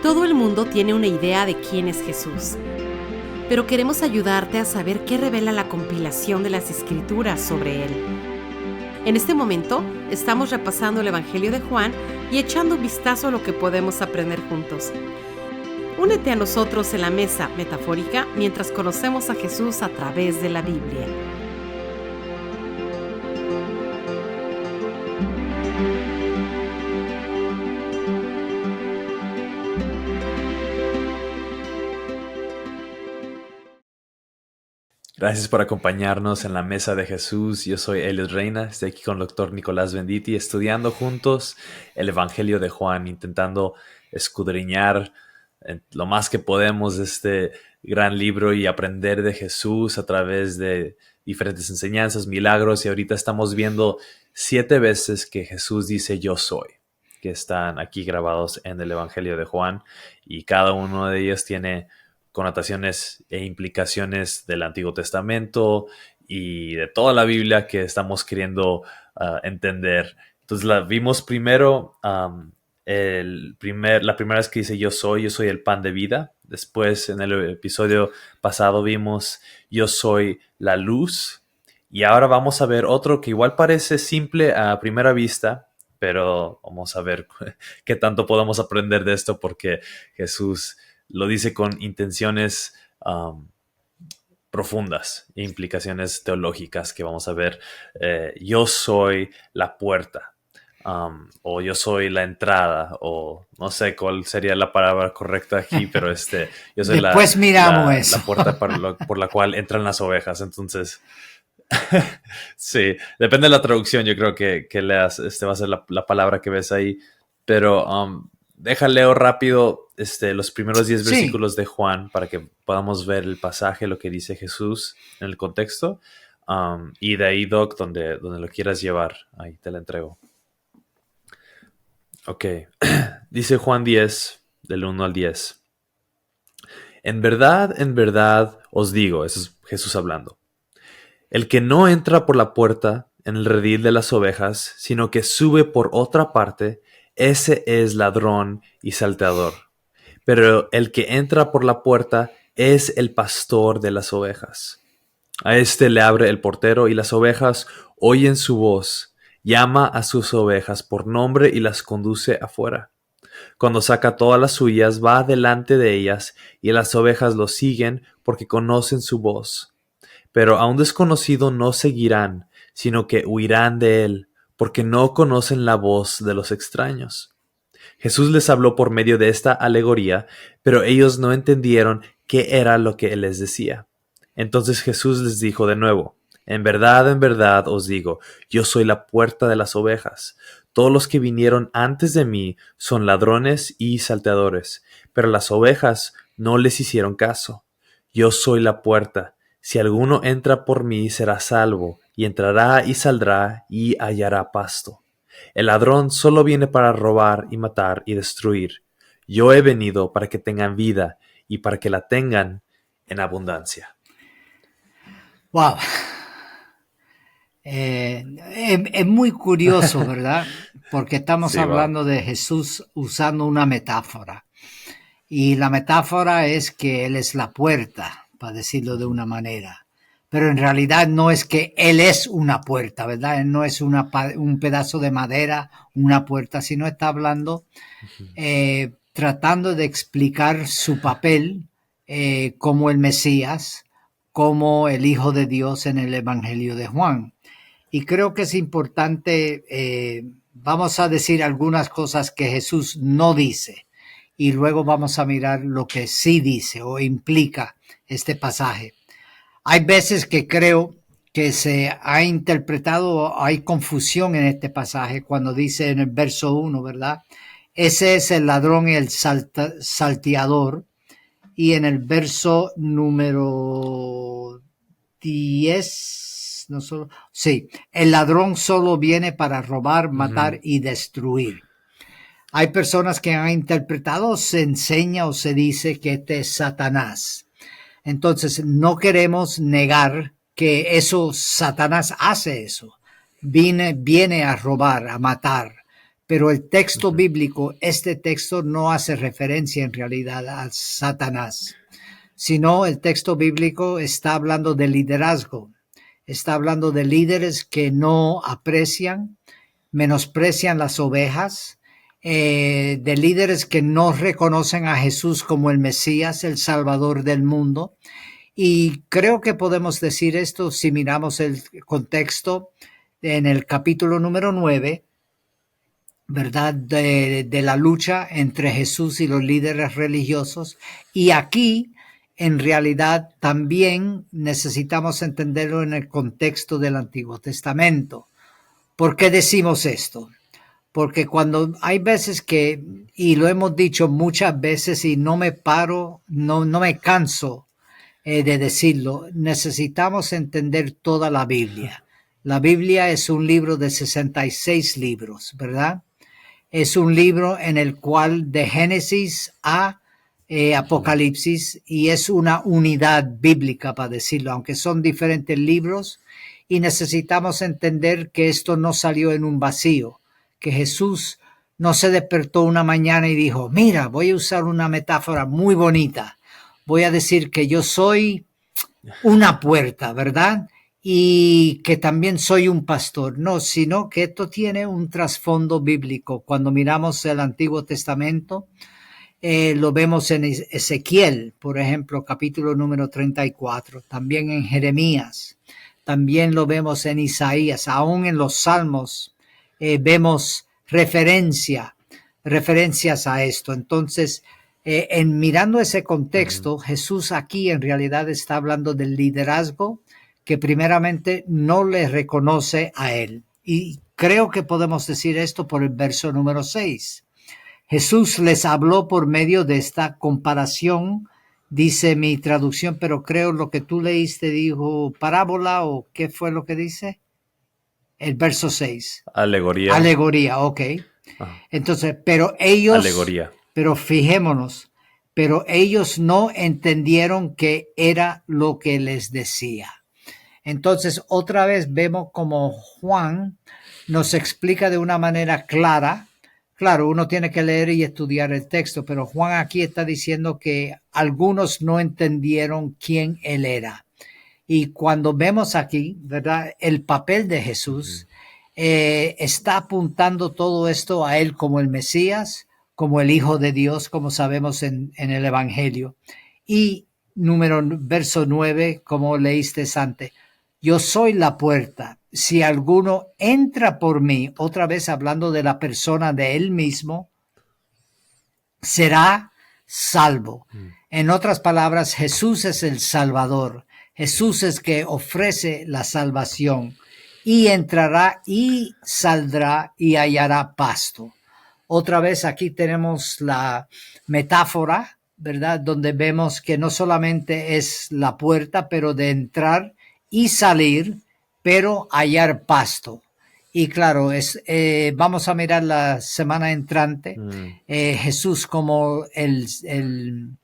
Todo el mundo tiene una idea de quién es Jesús, pero queremos ayudarte a saber qué revela la compilación de las Escrituras sobre Él. En este momento, estamos repasando el Evangelio de Juan y echando un vistazo a lo que podemos aprender juntos. Únete a nosotros en la mesa metafórica mientras conocemos a Jesús a través de la Biblia. Gracias por acompañarnos en la mesa de Jesús. Yo soy Eliot Reina, estoy aquí con el doctor Nicolás Venditti, estudiando juntos el Evangelio de Juan, intentando escudriñar lo más que podemos de este gran libro y aprender de Jesús a través de diferentes enseñanzas, milagros. Y ahorita estamos viendo 7 veces que Jesús dice yo soy, que están aquí grabados en el Evangelio de Juan, y cada uno de ellos tiene connotaciones e implicaciones del Antiguo Testamento y de toda la Biblia que estamos queriendo entender. Entonces la vimos primero, la primera vez que dice yo soy el pan de vida. Después en el episodio pasado vimos yo soy la luz. Y ahora vamos a ver otro que igual parece simple a primera vista, pero vamos a ver qué tanto podemos aprender de esto, porque Jesús lo dice con intenciones profundas e implicaciones teológicas que vamos a ver. Yo soy la puerta, o yo soy la entrada, o no sé cuál sería la palabra correcta aquí, pero yo soy Después miramos eso. La puerta por la cual entran las ovejas. Entonces, sí, depende de la traducción. Yo creo que leas, va a ser la palabra que ves ahí, pero leo rápido los primeros 10 versículos de Juan para que podamos ver el pasaje, lo que dice Jesús en el contexto. Y de ahí, Doc, donde lo quieras llevar, ahí te la entrego. Ok. Dice Juan 10, del 1 al 10. En verdad os digo, eso es Jesús hablando, el que no entra por la puerta en el redil de las ovejas, sino que sube por otra parte, ese es ladrón y salteador. Pero el que entra por la puerta es el pastor de las ovejas. A le abre el portero, y las ovejas oyen su voz. Llama a sus ovejas por nombre y las conduce afuera. Cuando saca todas las suyas, va delante de ellas, y las ovejas lo siguen porque conocen su voz. Pero a un desconocido no seguirán, sino que huirán de él, porque no conocen la voz de los extraños. Jesús les habló por medio de esta alegoría, pero ellos no entendieron qué era lo que él les decía. Entonces Jesús les dijo de nuevo, en verdad os digo, yo soy la puerta de las ovejas. Todos los que vinieron antes de mí son ladrones y salteadores, pero las ovejas no les hicieron caso. Yo soy la puerta. Si alguno entra por mí será salvo, y entrará y saldrá y hallará pasto. El ladrón solo viene para robar y matar y destruir. Yo he venido para que tengan vida y para que la tengan en abundancia. Wow. Es muy curioso, ¿verdad? Porque estamos hablando de Jesús usando una metáfora. Y la metáfora es que Él es la puerta, para decirlo de una manera. Pero en realidad no es que Él es una puerta, ¿verdad? Él no es un pedazo de madera, una puerta, sino está hablando, tratando de explicar su papel como el Mesías, como el Hijo de Dios en el Evangelio de Juan. Y creo que es importante, vamos a decir algunas cosas que Jesús no dice, y luego vamos a mirar lo que sí dice o implica este pasaje. Hay veces que creo que se ha interpretado, hay confusión en este pasaje cuando dice en el verso 1, ¿verdad? Ese es el ladrón y el salteador. Y en el verso número 10, el ladrón solo viene para robar, matar y destruir. Hay personas que han interpretado, se enseña o se dice que este es Satanás. Entonces, no queremos negar que Satanás hace eso. Viene a robar, a matar, pero el texto bíblico, este texto no hace referencia en realidad a Satanás, sino el texto bíblico está hablando de liderazgo, está hablando de líderes que no aprecian, menosprecian las ovejas, de líderes que no reconocen a Jesús como el Mesías, el Salvador del mundo. Y creo que podemos decir esto si miramos el contexto en el capítulo número 9, ¿verdad? De la lucha entre Jesús y los líderes religiosos. Y aquí, en realidad, también necesitamos entenderlo en el contexto del Antiguo Testamento. ¿Por qué decimos esto? Porque cuando hay veces que, y lo hemos dicho muchas veces y no me paro, no me canso de decirlo, necesitamos entender toda la Biblia. La Biblia es un libro de 66 libros, ¿verdad? Es un libro en el cual de Génesis a Apocalipsis, y es una unidad bíblica, para decirlo, aunque son diferentes libros, y necesitamos entender que esto no salió en un vacío, que Jesús no se despertó una mañana y dijo, mira, voy a usar una metáfora muy bonita, voy a decir que yo soy una puerta, ¿verdad? Y que también soy un pastor. No, sino que esto tiene un trasfondo bíblico. Cuando miramos el Antiguo Testamento, lo vemos en Ezequiel, por ejemplo, capítulo número 34, también en Jeremías, también lo vemos en Isaías, aún en los Salmos vemos referencias a esto. Entonces, en mirando ese contexto, Jesús aquí en realidad está hablando del liderazgo que primeramente no le reconoce a él. Y creo que podemos decir esto por el verso número 6. Jesús les habló por medio de esta comparación, dice mi traducción, pero creo lo que tú leíste dijo parábola, o ¿qué fue lo que dice? El verso 6. Alegoría. Alegoría, ok. Entonces, pero ellos... Alegoría. Pero fijémonos, pero ellos no entendieron qué era lo que les decía. Entonces, otra vez vemos como Juan nos explica de una manera clara. Claro, uno tiene que leer y estudiar el texto, pero Juan aquí está diciendo que algunos no entendieron quién él era. Y cuando vemos aquí, ¿verdad? El papel de Jesús está apuntando todo esto a él como el Mesías, como el Hijo de Dios, como sabemos en el Evangelio. Y verso 9, como leíste antes, yo soy la puerta. Si alguno entra por mí, otra vez hablando de la persona de él mismo, será salvo. En otras palabras, Jesús es el Salvador. Jesús es que ofrece la salvación, y entrará y saldrá y hallará pasto. Otra vez aquí tenemos la metáfora, ¿verdad? Donde vemos que no solamente es la puerta, pero de entrar y salir, pero hallar pasto. Y claro, vamos a mirar la semana entrante, Jesús como el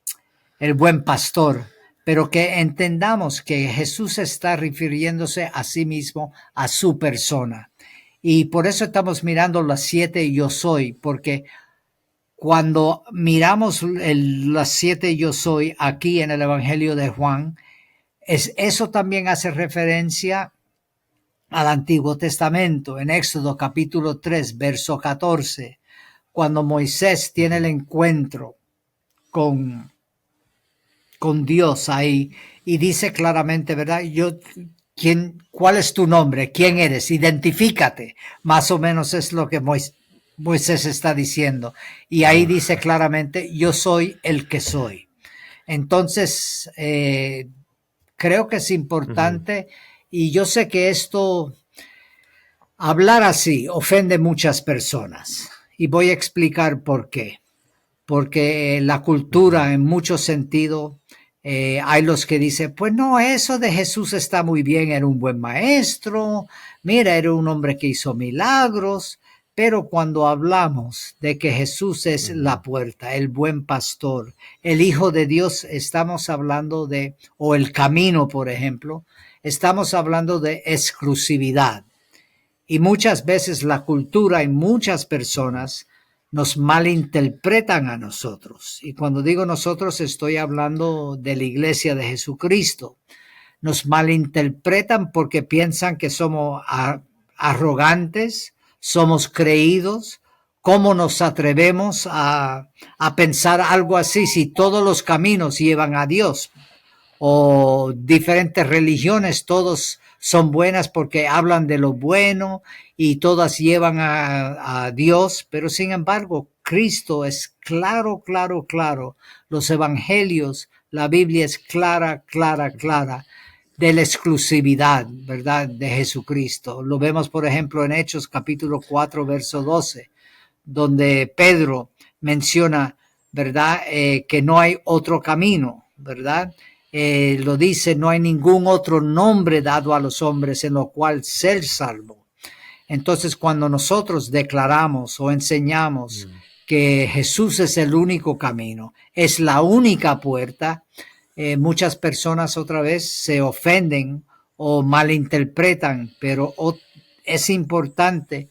buen pastor, pero que entendamos que Jesús está refiriéndose a sí mismo, a su persona. Y por eso estamos mirando las 7 yo soy, porque cuando miramos las 7 yo soy aquí en el Evangelio de Juan, eso también hace referencia al Antiguo Testamento, en Éxodo capítulo 3, verso 14, cuando Moisés tiene el encuentro con Dios ahí y dice claramente, ¿verdad? ¿Cuál es tu nombre? ¿Quién eres? Identifícate. Más o menos es lo que Moisés está diciendo. Y ahí dice claramente, yo soy el que soy. Entonces, creo que es importante, y yo sé que hablar así ofende muchas personas. Y voy a explicar por qué. Porque la cultura, en muchos sentidos, hay los que dicen, pues no, eso de Jesús está muy bien, era un buen maestro, mira, era un hombre que hizo milagros, pero cuando hablamos de que Jesús es la puerta, el buen pastor, el Hijo de Dios, estamos hablando o el camino, por ejemplo, estamos hablando de exclusividad. Y muchas veces la cultura y muchas personas nos malinterpretan a nosotros. Y cuando digo nosotros, estoy hablando de la Iglesia de Jesucristo. Nos malinterpretan porque piensan que somos arrogantes, somos creídos. ¿Cómo nos atrevemos a pensar algo así si todos los caminos llevan a Dios? O diferentes religiones, todos son buenas porque hablan de lo bueno y todas llevan a Dios, pero sin embargo, Cristo es claro, claro, claro. Los evangelios, la Biblia es clara, clara, clara de la exclusividad, ¿verdad?, de Jesucristo. Lo vemos, por ejemplo, en Hechos capítulo 4, verso 12, donde Pedro menciona, ¿verdad?, que no hay otro camino, ¿verdad? Lo dice, no hay ningún otro nombre dado a los hombres en lo cual ser salvo. Entonces, cuando nosotros declaramos o enseñamos que Jesús es el único camino, es la única puerta, muchas personas otra vez se ofenden o malinterpretan, pero es importante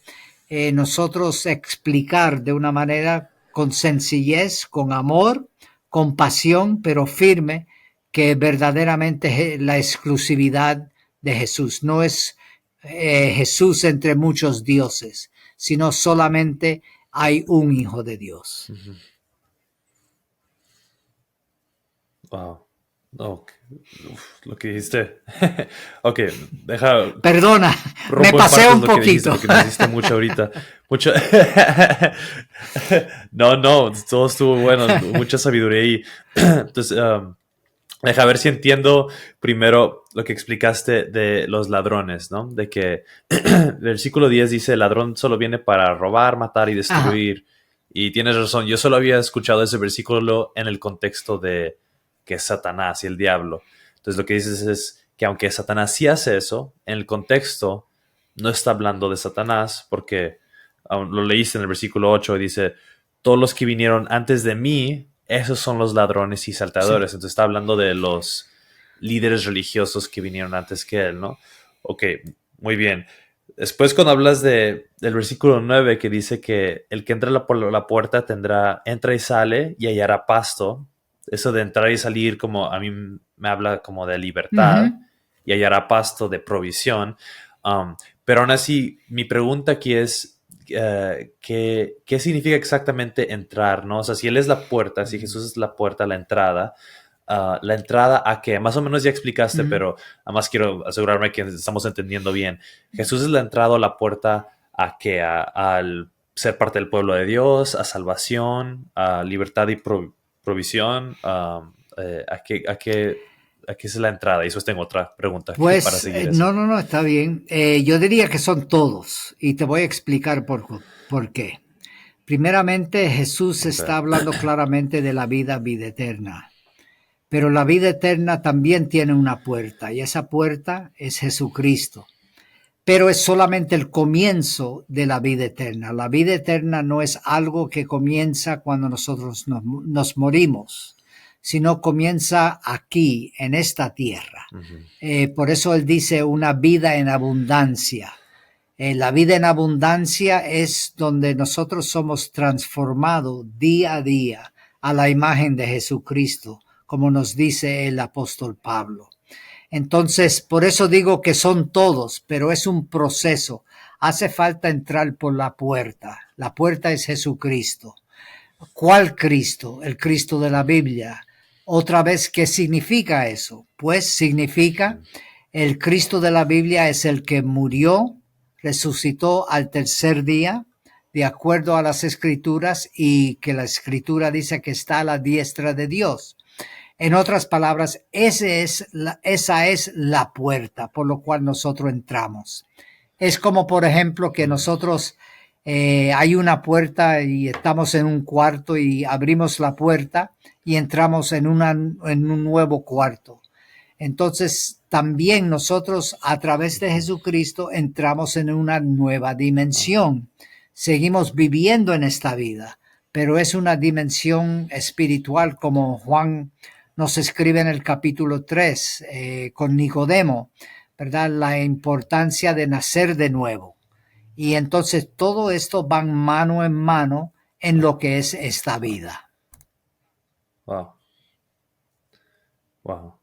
nosotros explicar de una manera con sencillez, con amor, con pasión, pero firme, que verdaderamente la exclusividad de Jesús no es Jesús entre muchos dioses, sino solamente hay un Hijo de Dios. Wow. Oh, lo que dijiste. Ok, deja. Perdona, me pasé un poquito. Porque me dijiste mucho ahorita. Mucho. No, todo estuvo bueno. Mucha sabiduría ahí. Entonces, deja ver si entiendo primero lo que explicaste de los ladrones, ¿no? De que el versículo 10 dice: el ladrón solo viene para robar, matar y destruir. Ajá. Y tienes razón, yo solo había escuchado ese versículo en el contexto de que es Satanás y el diablo. Entonces lo que dices es que aunque Satanás sí hace eso, en el contexto no está hablando de Satanás, porque lo leíste en el versículo 8, dice: todos los que vinieron antes de mí, esos son los ladrones y salteadores. Sí. Entonces está hablando de los líderes religiosos que vinieron antes que él, ¿no? Ok, muy bien. Después, cuando hablas del versículo 9, que dice que el que entra por la puerta entra y sale y hallará pasto. Eso de entrar y salir, como a mí me habla como de libertad, y hallará pasto, de provisión. Pero aún así, mi pregunta aquí es, ¿qué significa exactamente entrar, ¿no? O sea, si Él es la puerta, si Jesús es la puerta, la entrada ¿a qué? Más o menos ya explicaste, pero además quiero asegurarme que estamos entendiendo bien. Jesús es la entrada o la puerta ¿a qué? Al ser parte del pueblo de Dios, a salvación, a libertad y provisión. ¿A qué es la entrada? Y eso tengo otra pregunta pues, para seguir eso. No, está bien. Yo diría que son todos, y te voy a explicar por qué. Primeramente, Jesús está hablando claramente de la vida eterna. Pero la vida eterna también tiene una puerta, y esa puerta es Jesucristo. Pero es solamente el comienzo de la vida eterna. La vida eterna no es algo que comienza cuando nosotros nos morimos, sino comienza aquí, en esta tierra. Por eso él dice una vida en abundancia. La vida en abundancia es donde nosotros somos transformados día a día a la imagen de Jesucristo, como nos dice el apóstol Pablo. Entonces, por eso digo que son todos, pero es un proceso. Hace falta entrar por la puerta. La puerta es Jesucristo. ¿Cuál Cristo? El Cristo de la Biblia. Otra vez, ¿qué significa eso? Pues significa el Cristo de la Biblia es el que murió, resucitó al tercer día, de acuerdo a las Escrituras, y que la Escritura dice que está a la diestra de Dios. En otras palabras, esa es la puerta por lo cual nosotros entramos. Es como, por ejemplo, que nosotros hay una puerta y estamos en un cuarto y abrimos la puerta y entramos en un nuevo cuarto. Entonces, también nosotros a través de Jesucristo entramos en una nueva dimensión. Seguimos viviendo en esta vida, pero es una dimensión espiritual, como Juan nos escribe en el capítulo 3 con Nicodemo, ¿verdad? La importancia de nacer de nuevo. Y entonces todo esto van mano en mano en lo que es esta vida. Wow. Wow.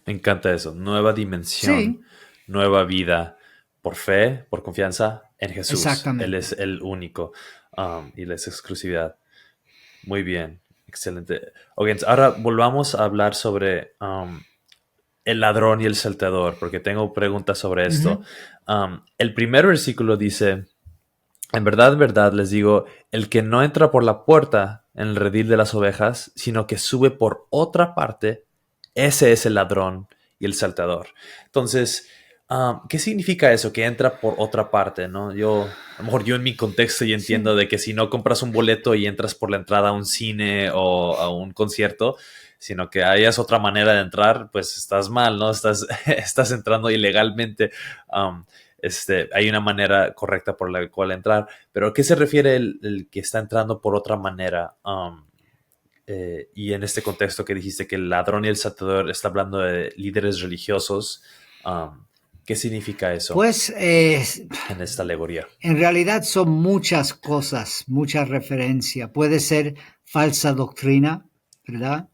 Me encanta eso. Nueva dimensión, Sí, nueva vida por fe, por confianza en Jesús. exactamente. Él es el único y la exclusividad. Muy bien, excelente. Ok, ahora volvamos a hablar sobre el ladrón y el salteador, porque tengo preguntas sobre esto. El primer versículo dice, en verdad les digo, el que no entra por la puerta en el redil de las ovejas, sino que sube por otra parte, ese es el ladrón y el salteador. Entonces, ¿qué significa eso? Que entra por otra parte, ¿no? A lo mejor yo en mi contexto yo entiendo de que si no compras un boleto y entras por la entrada a un cine o a un concierto, sino que hayas otra manera de entrar, pues estás mal, ¿no? Estás entrando ilegalmente. Hay una manera correcta por la cual entrar. Pero ¿a qué se refiere el que está entrando por otra manera? Y en este contexto que dijiste que el ladrón y el salteador está hablando de líderes religiosos, ¿qué significa eso Pues en esta alegoría? en realidad son muchas cosas, muchas referencias. Puede ser falsa doctrina, ¿verdad?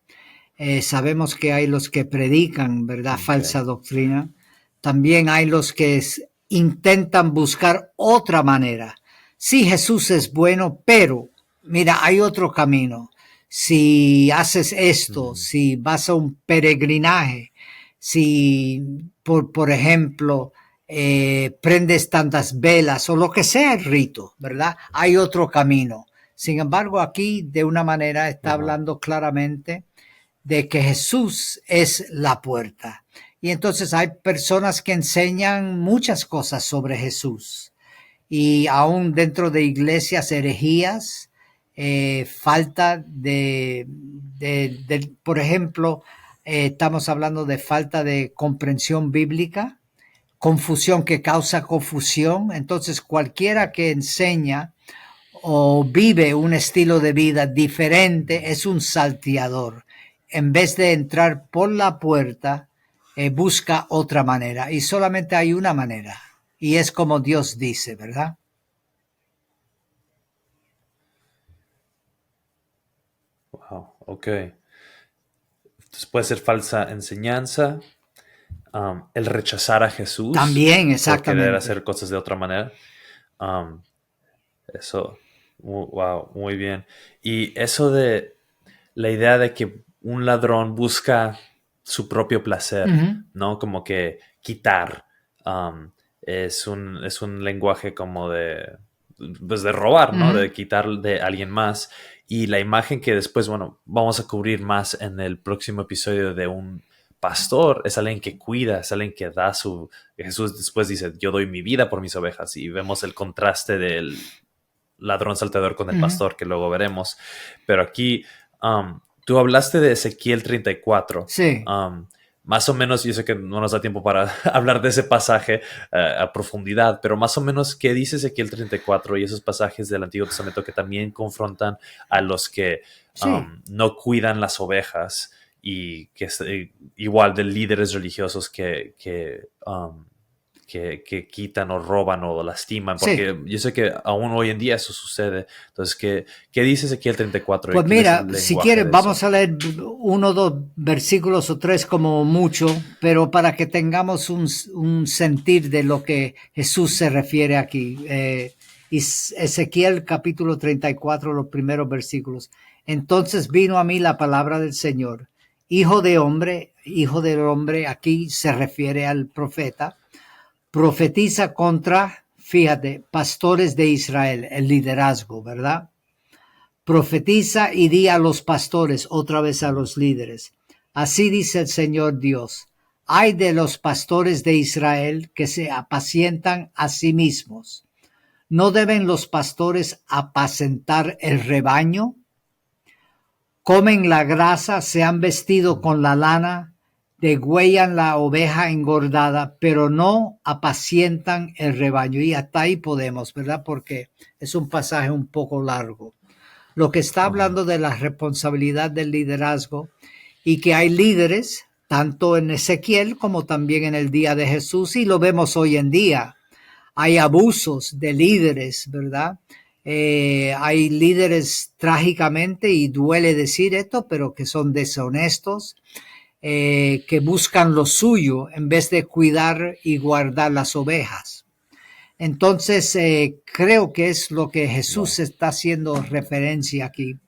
Sabemos que hay los que predican, ¿verdad? Okay. Falsa doctrina. También hay los que intentan buscar otra manera. Sí, Jesús es bueno, pero mira, hay otro camino. Si haces esto, si vas a un peregrinaje, si, por ejemplo, prendes tantas velas o lo que sea el rito, ¿verdad? Hay otro camino. Sin embargo, aquí de una manera está hablando claramente de que Jesús es la puerta. Y entonces hay personas que enseñan muchas cosas sobre Jesús. Y aún dentro de iglesias herejías, falta por ejemplo, estamos hablando de falta de comprensión bíblica, confusión que causa confusión. Entonces cualquiera que enseña o vive un estilo de vida diferente es un salteador. En vez de entrar por la puerta, busca otra manera. Y solamente hay una manera. Y es como Dios dice, ¿verdad? Wow, ok. Entonces puede ser falsa enseñanza, el rechazar a Jesús. También, por exactamente. querer hacer cosas de otra manera. Eso, wow, muy bien. Y eso de la idea de que un ladrón busca su propio placer, ¿no? Como que quitar. Es un lenguaje como pues de robar, ¿no? De quitar de alguien más. Y la imagen que después, bueno, vamos a cubrir más en el próximo episodio de un pastor, es alguien que cuida, es alguien que da su... Jesús después dice, yo doy mi vida por mis ovejas. Y vemos el contraste del ladrón salteador con el pastor, que luego veremos. Pero aquí, tú hablaste de Ezequiel 34. Sí. Más o menos, yo sé que no nos da tiempo para hablar de ese pasaje a profundidad, pero más o menos, ¿qué dice Ezequiel 34 y esos pasajes del Antiguo Testamento que también confrontan a los que no cuidan las ovejas y que igual de líderes religiosos que quitan o roban o lastiman? Porque yo sé que aún hoy en día eso sucede. Entonces, ¿qué dice Ezequiel 34? Pues mira, si quieres, vamos a leer 1 o 2 versículos o 3 como mucho, pero para que tengamos un sentir de lo que Jesús se refiere aquí. Ezequiel capítulo 34, los primeros versículos. Entonces vino a mí la palabra del Señor. Hijo del hombre, aquí se refiere al profeta. Profetiza contra, fíjate, pastores de Israel, el liderazgo, ¿verdad? Profetiza y di a los pastores, otra vez a los líderes. Así dice el Señor Dios. Ay de los pastores de Israel que se apacientan a sí mismos. ¿No deben los pastores apacentar el rebaño? Comen la grasa, se han vestido con la lana, degüellan la oveja engordada, pero no apacientan el rebaño. Y hasta ahí podemos, ¿verdad? Porque es un pasaje un poco largo. Lo que está hablando de la responsabilidad del liderazgo y que hay líderes, tanto en Ezequiel como también en el día de Jesús, y lo vemos hoy en día. hay abusos de líderes, ¿verdad? Hay líderes trágicamente, y duele decir esto, pero que son deshonestos, que buscan lo suyo en vez de cuidar y guardar las ovejas. Entonces, creo que es lo que Jesús está haciendo referencia aquí.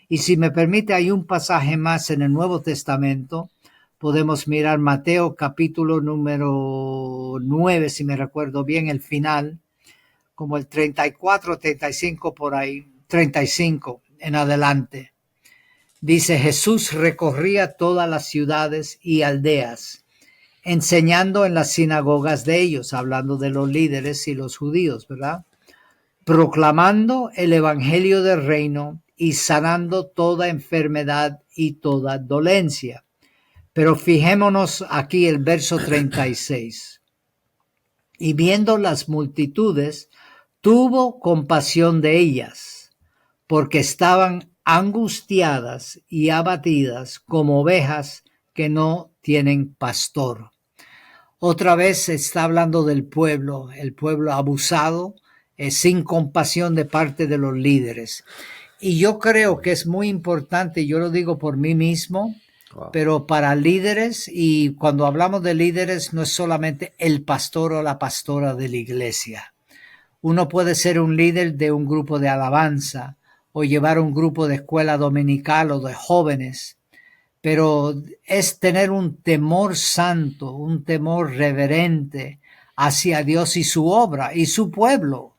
Y si me permite, hay un pasaje más en el Nuevo Testamento. Podemos mirar Mateo capítulo número 9, si me recuerdo bien, el final, como el 34, 35 por ahí, 35 en adelante. Dice: Jesús recorría todas las ciudades y aldeas, enseñando en las sinagogas de ellos, hablando de los líderes y los judíos, ¿verdad? Proclamando el evangelio del reino y sanando toda enfermedad y toda dolencia. Pero fijémonos aquí el verso 36. Y viendo las multitudes, tuvo compasión de ellas, porque estaban angustiadas y abatidas como ovejas que no tienen pastor. Otra vez está hablando del pueblo, el pueblo abusado, sin compasión de parte de los líderes. Y yo creo que es muy importante, yo lo digo por mí mismo, Wow. pero para líderes, y cuando hablamos de líderes no es solamente el pastor o la pastora de la iglesia. Uno puede ser un líder de un grupo de alabanza o llevar un grupo de escuela dominical o de jóvenes, pero es tener un temor santo, un temor reverente hacia Dios y su obra y su pueblo.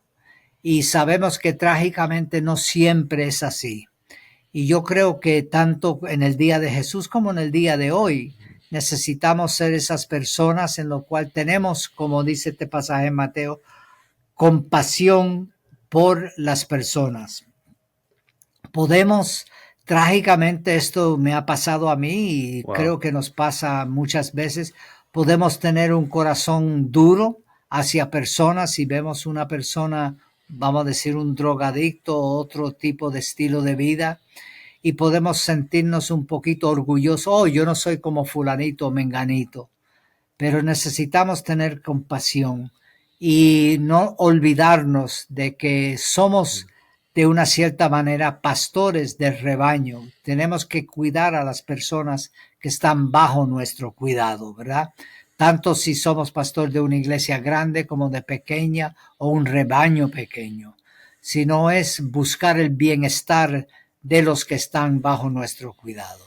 Y sabemos que trágicamente no siempre es así. Y yo creo que tanto en el día de Jesús como en el día de hoy necesitamos ser esas personas en lo cual tenemos, como dice este pasaje en Mateo, compasión por las personas. Podemos, trágicamente, esto me ha pasado a mí y Wow. creo que nos pasa muchas veces, podemos tener un corazón duro hacia personas. Si vemos una persona, vamos a decir un drogadicto o otro tipo de estilo de vida, y podemos sentirnos un poquito orgullosos. Oh, yo no soy como fulanito o menganito. Pero necesitamos tener compasión y no olvidarnos de que somos de una cierta manera pastores del rebaño. Tenemos que cuidar a las personas que están bajo nuestro cuidado, ¿verdad? Tanto si somos pastor de una iglesia grande como de pequeña o un rebaño pequeño. Si no es buscar el bienestar de los que están bajo nuestro cuidado.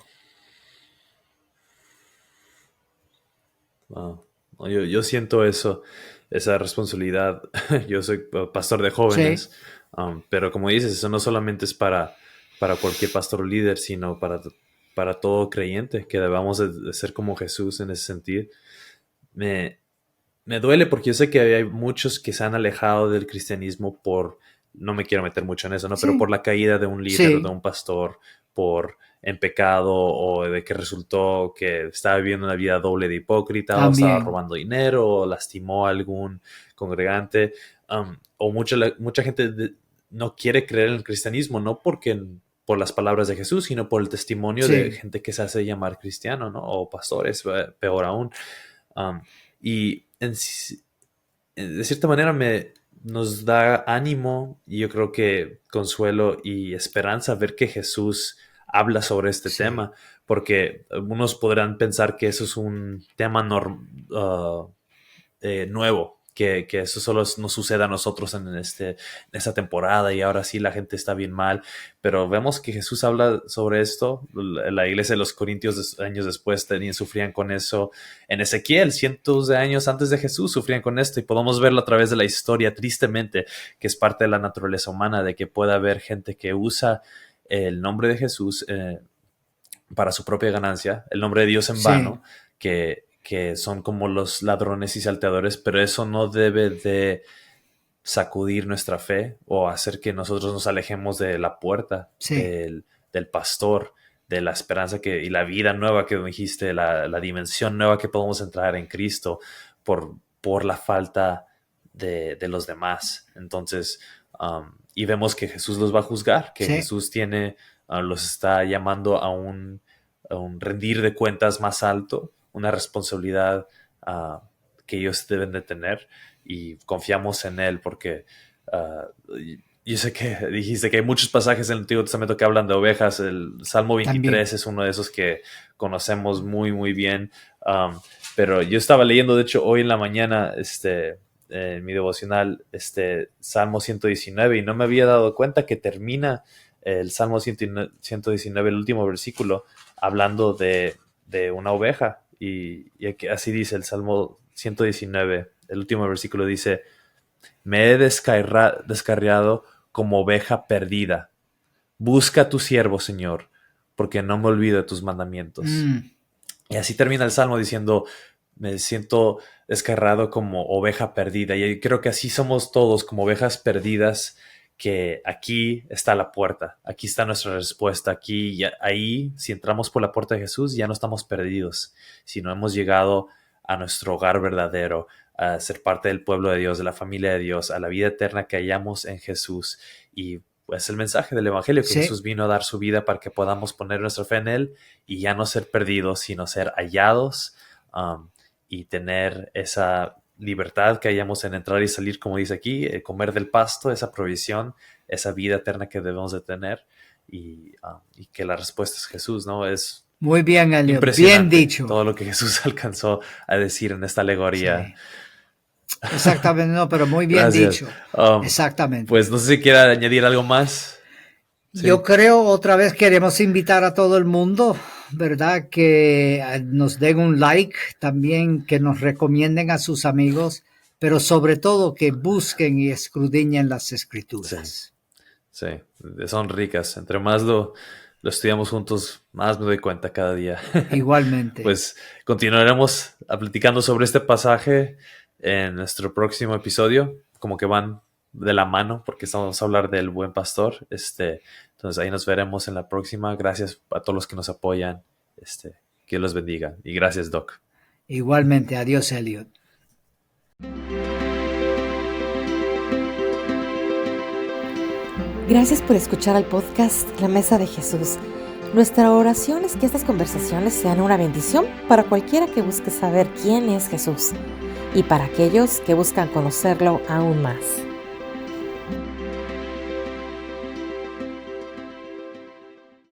Wow. Yo siento eso, esa responsabilidad. Yo soy pastor de jóvenes, Sí, pero como dices, eso no solamente es para cualquier pastor o líder, sino para todo creyente, que debamos de ser como Jesús en ese sentido. Me, Me duele porque yo sé que hay muchos que se han alejado del cristianismo no me quiero meter mucho en eso, ¿no? Pero sí, por la caída de un líder o de sí, un pastor, en pecado o de que resultó que estaba viviendo una vida doble de hipócrita o estaba también. robando dinero o lastimó a algún congregante. O mucha gente no quiere creer en el cristianismo, no por las palabras de Jesús, sino por el testimonio de Sí, gente que se hace llamar cristiano, ¿no? O pastores, peor aún. Um, y de cierta manera nos da ánimo y yo creo que consuelo y esperanza ver que Jesús habla sobre este sí, tema, porque algunos podrán pensar que eso es un tema nuevo, que eso solo nos sucede a nosotros en esta temporada y ahora sí la gente está bien mal, pero vemos que Jesús habla sobre esto. La iglesia de los Corintios años después sufrían con eso. En Ezequiel, cientos de años antes de Jesús, sufrían con esto y podemos verlo a través de la historia, tristemente, que es parte de la naturaleza humana, de que pueda haber gente que usa el nombre de Jesús para su propia ganancia, el nombre de Dios en sí, vano, que son como los ladrones y salteadores, pero eso no debe de sacudir nuestra fe o hacer que nosotros nos alejemos de la puerta sí, del pastor, de la esperanza y la vida nueva que dijiste, la dimensión nueva que podemos entrar en Cristo por la falta de los demás. Entonces, y vemos que Jesús los va a juzgar, que sí, Jesús los está llamando a un rendir de cuentas más alto, una responsabilidad que ellos deben de tener y confiamos en Él porque yo sé que dijiste que hay muchos pasajes en el Antiguo Testamento que hablan de ovejas. El Salmo 23 también es uno de esos que conocemos muy, muy bien. Pero yo estaba leyendo, de hecho, hoy en la mañana en mi devocional, Salmo 119, y no me había dado cuenta que termina el Salmo 119, el último versículo, hablando de una oveja. Y así dice el Salmo 119, el último versículo dice: me he descarriado como oveja perdida. Busca a tu siervo, Señor, porque no me olvido de tus mandamientos. Y así termina el Salmo diciendo: me siento descarriado como oveja perdida. Y creo que así somos todos, como ovejas perdidas, que aquí está la puerta, aquí está nuestra respuesta, aquí, ahí, si entramos por la puerta de Jesús, ya no estamos perdidos, sino hemos llegado a nuestro hogar verdadero, a ser parte del pueblo de Dios, de la familia de Dios, a la vida eterna que hallamos en Jesús. Y pues el mensaje del Evangelio, que Jesús vino a dar su vida para que podamos poner nuestra fe en Él y ya no ser perdidos, sino ser hallados, y tener esa libertad que hallamos en entrar y salir, como dice aquí, comer del pasto, esa provisión, esa vida eterna que debemos de tener, y que la respuesta es Jesús, ¿no? Es muy bien, Elliot, bien dicho. Todo lo que Jesús alcanzó a decir en esta alegoría. Sí. Exactamente, no, pero muy bien dicho. Exactamente. Pues no sé si quiera añadir algo más. Sí. Yo creo, otra vez queremos invitar a todo el mundo, ¿verdad? Que nos den un like, también que nos recomienden a sus amigos, pero sobre todo que busquen y escudriñen las Escrituras. Sí, son ricas. Entre más lo estudiamos juntos, más me doy cuenta cada día. Igualmente. Pues continuaremos platicando sobre este pasaje en nuestro próximo episodio, como que van de la mano, porque vamos a hablar del buen pastor. Entonces ahí nos veremos en la próxima. Gracias a todos los que nos apoyan. Que los bendiga. Y gracias, Doc. Igualmente. Adiós, Elliot. Gracias por escuchar al podcast La Mesa de Jesús. Nuestra oración es que estas conversaciones sean una bendición para cualquiera que busque saber quién es Jesús y para aquellos que buscan conocerlo aún más.